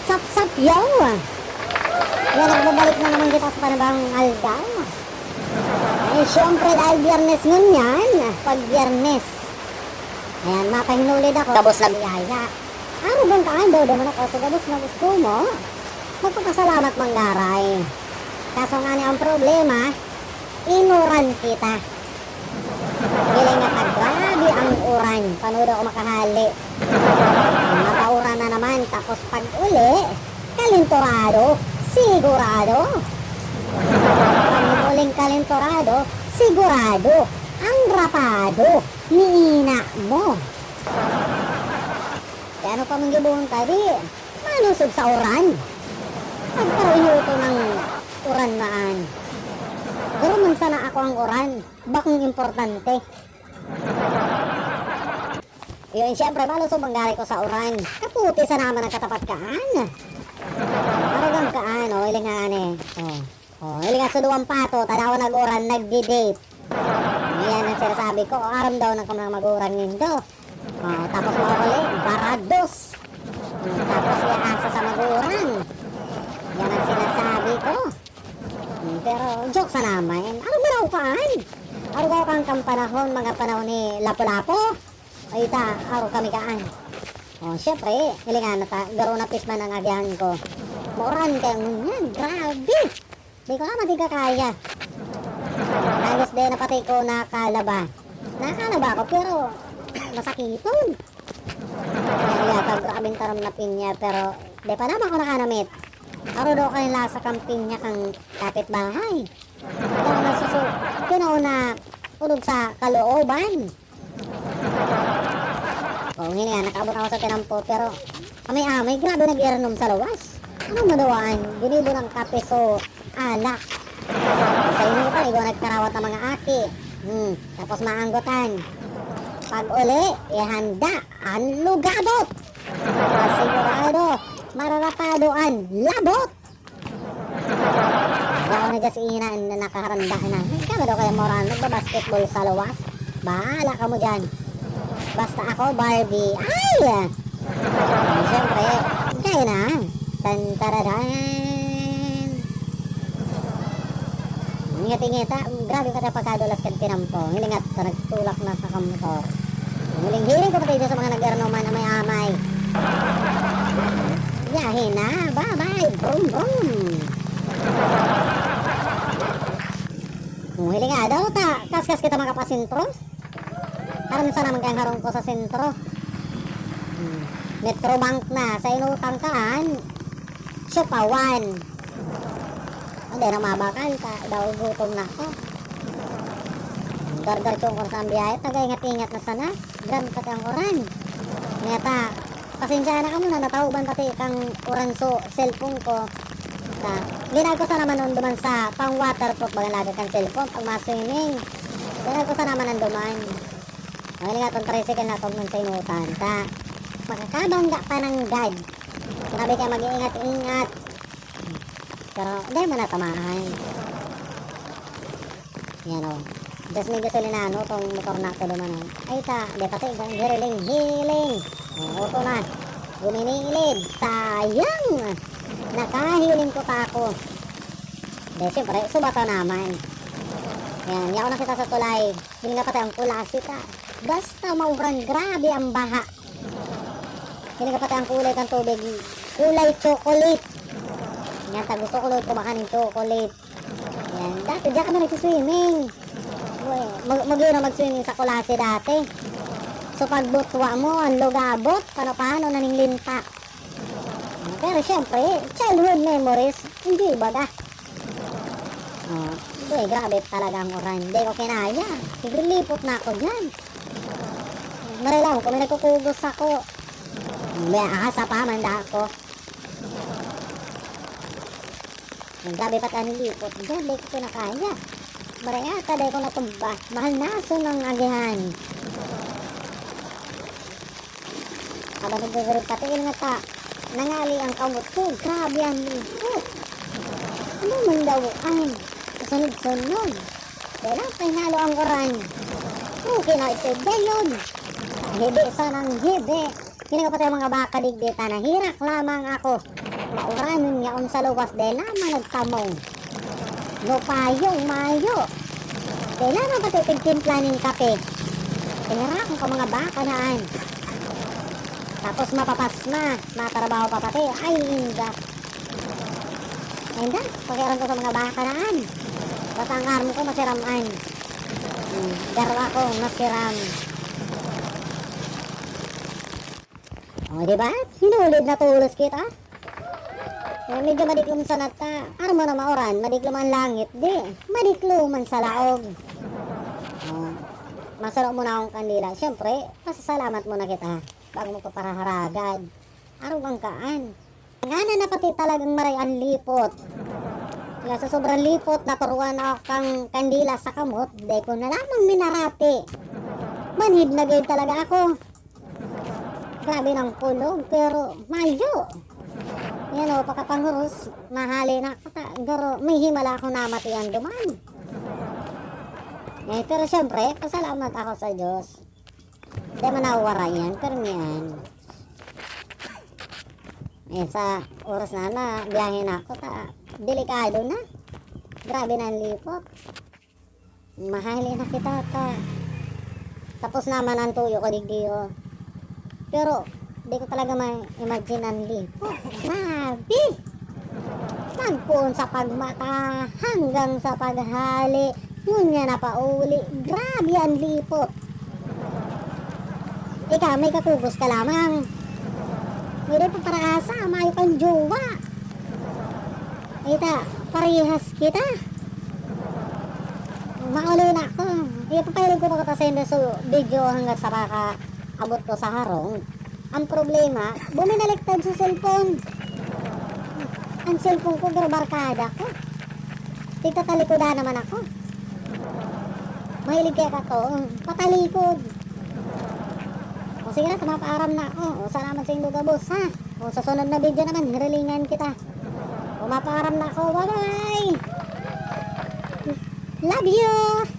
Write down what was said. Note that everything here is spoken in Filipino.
Sap-sap yaw. Yan, nagbabalik na naman kita sa panabang aldaw. Ay, syempre dahil biyernes nun yan. Pag biyernes. Ayan, mapahinulid ako. Gabos na biyaya. Ano bang kaando? Daman ako sa gabos na gusto mo. Magpapasalamat manggaray. Kaso nga niya ang problema, inuran kita. Giling nga grabe ang uran. Panood ako makahali. Mapauran na naman. Tapos pag uli, kalinturado, sigurado. Pag uling kalinturado, sigurado. Ang rapado, niina mo. Kaya ano pa mong gibuhon tadi? Malusog sa uran. Pagkaroon ito ng uran maan. Pero man sana ako ang uran, bakong importante. Yun, siyempre, malusog ang gari ko sa uran. Kaputi sa naman ang katapat kaan. Paragang kaan, o, ilingaan eh. O, ilingaan sa duwang pato, tadawa nag-uran, nagdi-date. Yan ang sinasabi ko, aram daw na kung mag-uran nindo. O, tapos mawali, barados. Tapos iasa sa mag-uran. Yan ang sinasabi ko. Pero joke sa naman. Ano ba raw kaan? Ano ba kang kampanahon, mga panahon ni Lapu-Lapu? Ay ta, araw kami kaan. O, syempre, hilingan na ta, garo na pisman ang agyahan ko. Mauran kayo ngunyan, grabe. Di ko naman di ka kaya. Halos din na pati ko nakalaba. Nakalaba ako, pero masakiton. Kaya yata, grabing taram na pinya, pero di pa naman ako nakanamit. Araw daw kayo lasa kang pinya kang kapitbahay. Kung nasuso, pinauna, ulog sa kalooban. O, hindi nga, nakaabot ako sa tinampo, pero amay-amay, grabe nag-iaranom sa lawas. Anong madawaan? Ginibo ng kape so alak. Sa inyo pa, ikaw nagkarawat ng mga aki. Tapos maanggotan. Pag uli, ihanda ang lugabot. Sigurado, mararapadoan, labot. Ako na dyan si Ina na nakaharanda na. Kaya daw kayo moran, nagbabasketball sa lawas. Bahala ka mo dyan. Basta ako, Barbie. Ay! Siyempre, kaya na. Tantaradan. Ngiti-ngita, grabe ka na pagkadulas ka tinampo. Hilingat ka, nagtulak na sa kamotor. Hiling-hiling ko pati sa mga nag-arnoman na may-amay. Yahin na, bye-bye, boom boom. Hiling nga daw ta, kaskas kita makapasintro. Karon sa naman kayang harong ko sa sentro. Metrobank na, sa inutang kaan, Sipawan. Hindi na mabakal ka, daw gutom na ako. Dar-dar chungkor sa ambiyahe, tagay-ingat-ingat na sana. Gran pati ang oran. Ngeta, pasensya na ka muna, natauban pati kang oran so cellphone ko. Ginag ko sa naman nun duman sa pang waterproof, baga lagi kang cellphone, pag ma-swimming. Ginag ko sa naman nun duman. Ang nga itong tricycle na itong sa inutan. Makakabangga pa ng God. Sabi ka mag-iingat-ingat. Pero hindi mo natamahan. Yan o. Just may gasolinano itong motor na ito duman o. Ay ta, di pati, hiling. Auto na. Guminilid. Sayang. Nakahiling ko pa ako. Di, siyempre, subato naman. Yan, yaw na kita sa tulay. Hindi nga pati ang kulasi ka. Basta maurang grabe ang baha. Hindi ka pati ang kulay ng tubig. Kulay chocolate. Yan, gusto ko lang kumaka ng chocolate. Yan, dati diyan kami nagsiswimming. Mag-yun na mag-swimming sa kulasi dati. So pagbutwa mo, ang lugabot, paano naning linta. Pero syempre, childhood memories, hindi baga. Grabe talaga ang oran. Hindi ko kinaya. Sigrilipot na ako dyan. Marilang, kung may nagkukugos ako. May ahasa pa, manda ako. Grabe pa tayo nilipot dyan. Hindi ko kinakaya. Marayata, dahil ko natumba. Mahal naso ng agihan. Habang nagbibirit pati, nga ta. Nangali ang kamot ko. Grabe ang lipot. Ano man daw ang sunod-sunod. Dahil ang pinalo ang oran. Okay na ito dayon. Hibi sa nang hibi. Hindi ko pati ang mga baka digdita na hirak lamang ako. Mauranon niya kung sa luwas dahil naman nagtamong. No payong mayo. Kailangan pati tigtimpla ng kape. Tinira ko ka mga baka naan. Tapos mapapasma. Matrabaho pa pati. Ay, inda. Inda, pakiaran ko sa mga baka naan. Basta ang arm ko masiraman. Garwa ko masiram. O, diba? Hinulid na tulos kita. Eh, medyo madiklom sa nata. Armo na mauran, madiklom ang langit. Di, madikloman sa laog. O, masarap mo na akong kandila. Siyempre, pasasalamat mo na kita. Bago mo kaparaharagad. Araw kang kaan. Nga na pati talagang maray ang lipot. Kaya sa sobrang lipot, naturuan ako kang kandila sa kamot. Di ko na lamang minarati. Manhid na gayud talaga ako. Grabe ng kulog, pero mayo. Yan o, pagkapanguros, mahali na ako. Garo, may himala ako namati ang duman. Eh, pero syempre, pasalamat ako sa Diyos. Hindi man nawara yan, pero yan. Eh, sa oras na biyahe na ako, delikado na. Grabe na ang lipot. Mahali na kita, tapos naman ang tuyo ko digdiyo. Pero, di ko talaga ma-imagine ang lipot. Grabe! Magpuon sa pagmata hanggang sa paghali. Ngunya na pauli. Grabe ang lipot. Ikaw, may kakugos ka lamang. Hindi pa para asa, mayo kang jowa. Ita, parehas kita. Mauli na ako. Ipapayag ko na katasendo sa video hanggang sa abot ko sa harong. Ang problema, buminaliktad sa cellphone. Ang cellphone ko, pero barkada ko. Tigtatalikoda naman ako. Mahilig kaya ka to. Patalikod. O sige na, tumapaaram na ako. O salamat sa inyong gabos, ha? O sa sunod na video naman, hiralingan kita. O mapaaram na ako. Bye-bye! Love you!